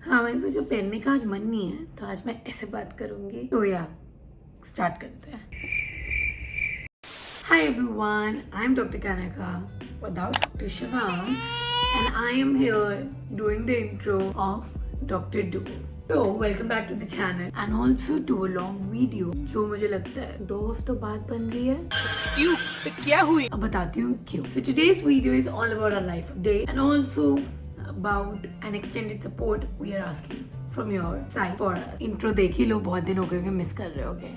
हाँ, मैंने सोचा पहनने का आज मन नहीं है तो आज मैं ऐसे बात करूंगी। तो या स्टार्ट करते हैं। Hi everyone, I'm Dr. Kanika without Dr. Shivang and I am here doing the intro of Dr. Do. So welcome back to the channel and also to a long video जो मुझे लगता है 2 हफ्तों बाद बन रही है। क्यों? क्या हुई? अब बताती हूँ क्यों। So today's video is all about our life update and also about an extended support we are asking from your side for intro देख ही लो, बहुत दिन हो गए मिस कर रहे होगे।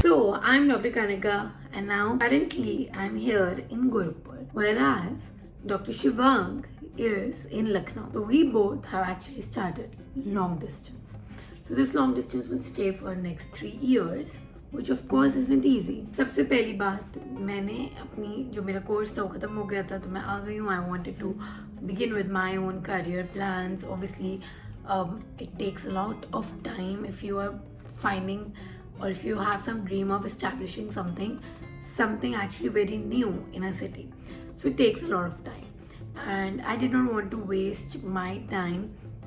So I'm Dr. Kanika and now currently I'm here in Gurupur, whereas Dr. Shivang is in Lucknow. So we both have actually started long distance. So this long distance will stay for next 3 years, which of course isn't easy. सबसे पहली बात, मैंने अपनी जो मेरा course था वो खत्म हो गया था तो मैं आ गई हूँ. I wanted to begin with my own career plans. Obviously, it takes a lot of time if you are finding or if you have some dream of establishing something actually very new in a city. So it takes a lot of time. And I did not want to waste my time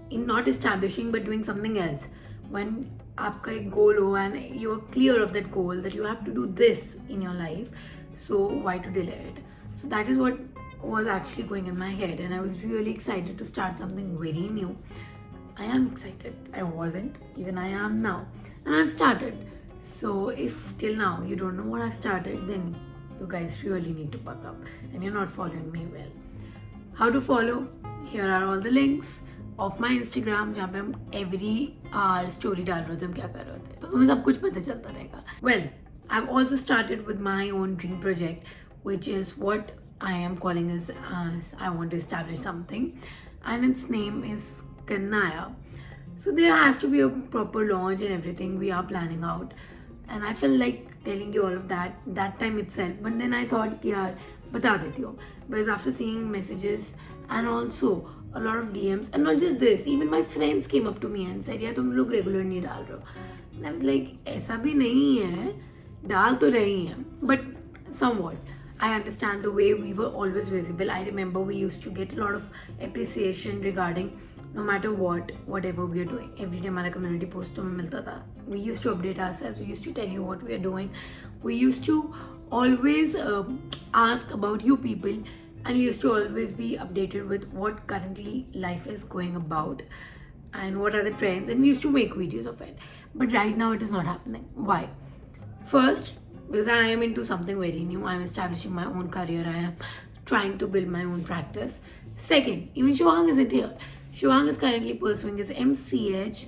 in not establishing but doing something else. When आपका एक goal हो and you are clear of that goal that you have to do this in your life, so why to delay it? So that is what was actually going in my head and I was really excited to start something very new. I am excited. I wasn't. Even I am now. And I've started. So if till now you don't know what I've started, then you guys really need to buck up and you're not following me well. How to follow? Here are all the links of my Instagram जहाँ पे हम every hour story डाल रहे होते हैं हम क्या कर रहे होते हैं, तो तुम्हें सब कुछ पता चलता रहेगा. Well, I've also started with my own dream project, which is what I am calling as I want to establish something, and its name is Kannaya. So there has to be a proper launch and everything we are planning out, and I feel like telling you all of that time itself. But then I thought कि यार बता देती हूँ, because after seeing messages and also a lot of DMs and not just this, even my friends came up to me and said यार तुम लोग regular नहीं डाल रहे हो. And I was like ऐसा भी नहीं है, डाल तो रही हैं, but somewhat I understand the way we were always visible. I remember we used to get a lot of appreciation regarding no matter whatever we are doing. Every day हमारा community post तो हमें मिलता था. We used to update ourselves. We used to tell you what we are doing. We used to always ask about you people, and we used to always be updated with what currently life is going about and what are the trends, and we used to make videos of it. But right now it is not happening. Why? First, because I am into something very new. I am establishing my own career. I am trying to build my own practice. Second, even Shivang isn't here. Shivang is currently pursuing his MCH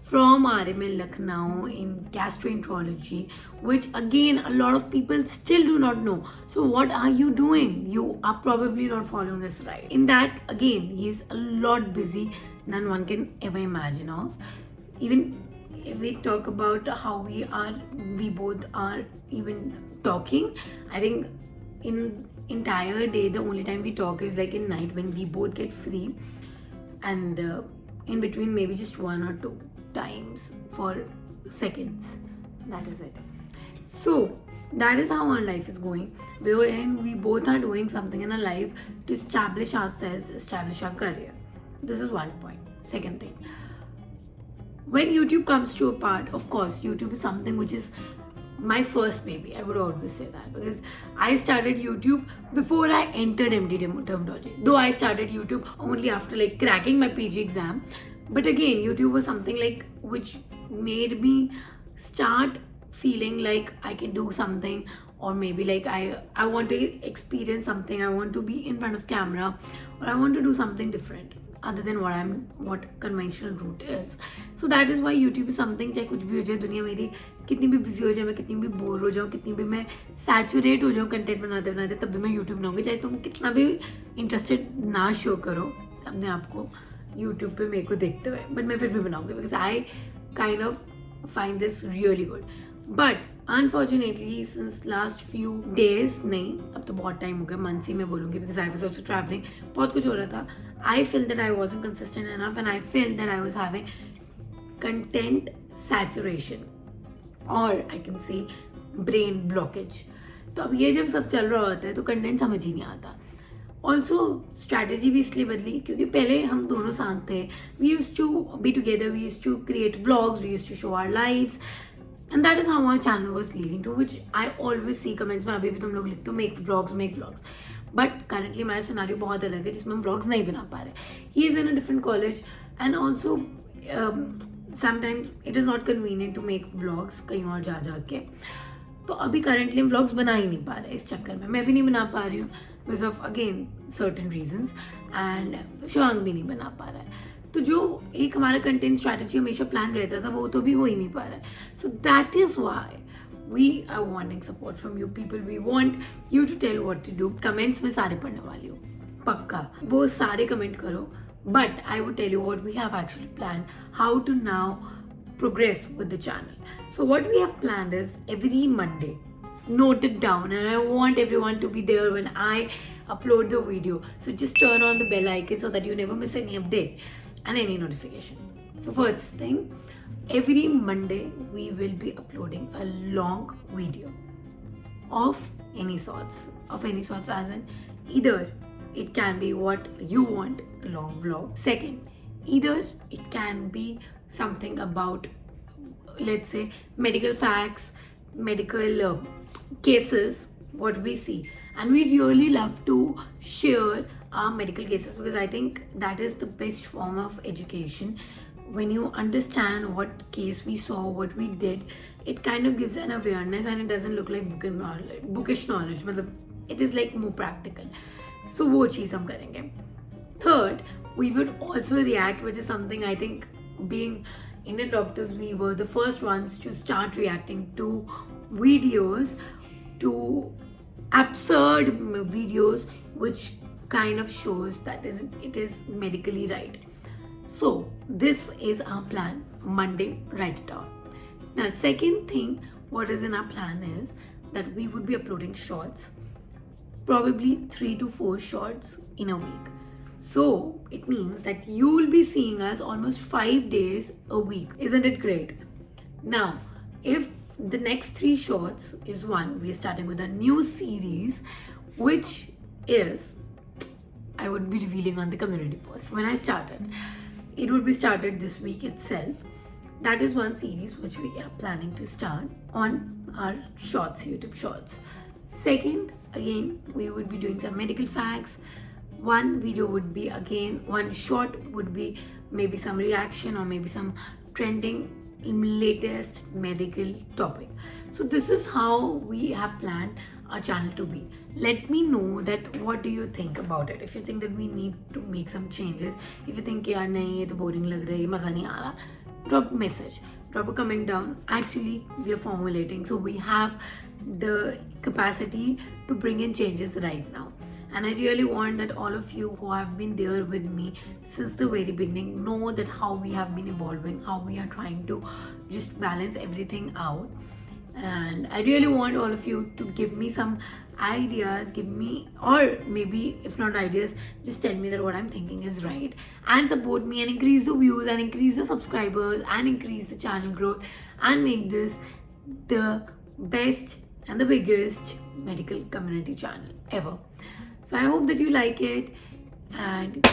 from RML Lucknow in gastroenterology, which again a lot of people still do not know. So what are you doing? You are probably not following us right. In that, again, he is a lot busy than one can ever imagine of. Even if we talk about how we both are even talking, I think in entire day the only time we talk is like in night when we both get free, and in between maybe just 1 or 2 times for seconds. That is it. So that is how our life is going. We both are doing something in our life to establish ourselves, establish our career. This is one point. Second thing, when YouTube comes to a part, of course YouTube is something which is my first baby. I would always say that because I started YouTube before I entered MD dermatology. Though I started YouTube only after like cracking my PG exam, but again YouTube was something like which made me start feeling like I can do something, or maybe like I want to experience something. I want to be in front of camera, or I want to do something different other than what conventional route is. So that is why YouTube is something, चाहे कुछ भी हो जाए, दुनिया मेरी कितनी भी busy हो जाए, मैं कितनी भी बोर हो जाऊँ, कितनी भी मैं सैचुरेट हो जाऊँ कंटेंट बनाते बनाते, तब भी मैं YouTube बनाऊँगी. चाहे तुम कितना भी इंटरेस्टेड ना शो करो अपने आप को YouTube पे मेरे को देखते हुए, बट मैं फिर भी बनाऊँगी because I kind of find this really good. But unfortunately since last few days, नहीं अब तो बहुत टाइम हो गया, मंथ्स ही मैं बोलूँगी because I was also travelling, बहुत कुछ हो रहा था. I felt that I wasn't consistent enough, and I felt that I was having content saturation, or I can say brain blockage. तो अब ये जब सब चल रहा होता है तो कंटेंट समझ ही नहीं आता. ऑल्सो स्ट्रैटेजी भी इसलिए बदली क्योंकि पहले हम दोनों साथ थे. We use to be together, we use to create vlogs, we use to show our lives, and that is how our channel was leading to, which I always see comments में अभी भी तुम लोग लिखते हो मेक व्लॉग्स. बट करेंटली हमारा scenario बहुत अलग है जिसमें हम व्लॉग्स नहीं बना पा रहे. He is in a different college, and also sometimes it is not convenient to make vlogs कहीं और जा के. तो अभी करेंटली हम व्लॉग्स बना ही नहीं पा रहे. इस चक्कर में मैं भी नहीं बना पा रही हूँ because of again certain reasons, and Shivang भी नहीं बना पा रहा है. तो जो एक हमारा कंटेंट स्ट्रैटेजी हमेशा प्लान रहता था वो तो भी हो ही नहीं पा रहा है. So that is why we are wanting support from you people. We want you to tell what to do. Comments में सारे पढ़ने वाली हूँ पक्का, वो सारे कमेंट करो. But I would tell you what we have actually plan, how to now progress with the channel. So what we have planned is every Monday, note it down, and I want everyone to be there when I upload the video. So just turn on the bell icon so that you never miss any update and any notification. So first thing, every Monday we will be uploading a long video of any sorts, as in either it can be what you want, a long vlog. Second, either it can be something about, let's say, medical facts, medical cases, what we see, and we really love to share our medical cases because I think that is the best form of education. When you understand what case we saw, what we did, it kind of gives an awareness and it doesn't look like bookish knowledge. मतलब it is like more practical. So वो चीज़ हम करेंगे. Third, we would also react, which is something I think being Indian doctors, we were the first ones to start reacting to videos, to absurd videos, which kind of shows that it is medically right. So this is our plan. Monday, write it down. Now, second thing, what is in our plan is that we would be uploading shorts, probably 3 to 4 shorts in a week. So it means that you will be seeing us almost 5 days a week. Isn't it great? Now, if the next 3 shorts is one, we are starting with a new series, which is, I would be revealing on the community post when I started. It would be started this week itself. That is one series which we are planning to start on our shorts, YouTube shorts. Second, again, we would be doing some medical facts. One video would be, again, one short would be maybe some reaction or maybe some trending latest medical topic. So this is how we have planned our channel to be. Let me know that what do you think about it. If you think that we need to make some changes, if you think yaar nahi ye to boring lag raha hai, maza nahi aa raha, drop a message, drop a comment down. Actually, we are formulating, so we have the capacity to bring in changes right now. And I really want that all of you who have been there with me since the very beginning know that how we have been evolving, how we are trying to just balance everything out. And I really want all of you to give me some ideas, or maybe if not ideas, just tell me that what I'm thinking is right, and support me and increase the views and increase the subscribers and increase the channel growth and make this the best and the biggest medical community channel ever. So I hope that you like it, and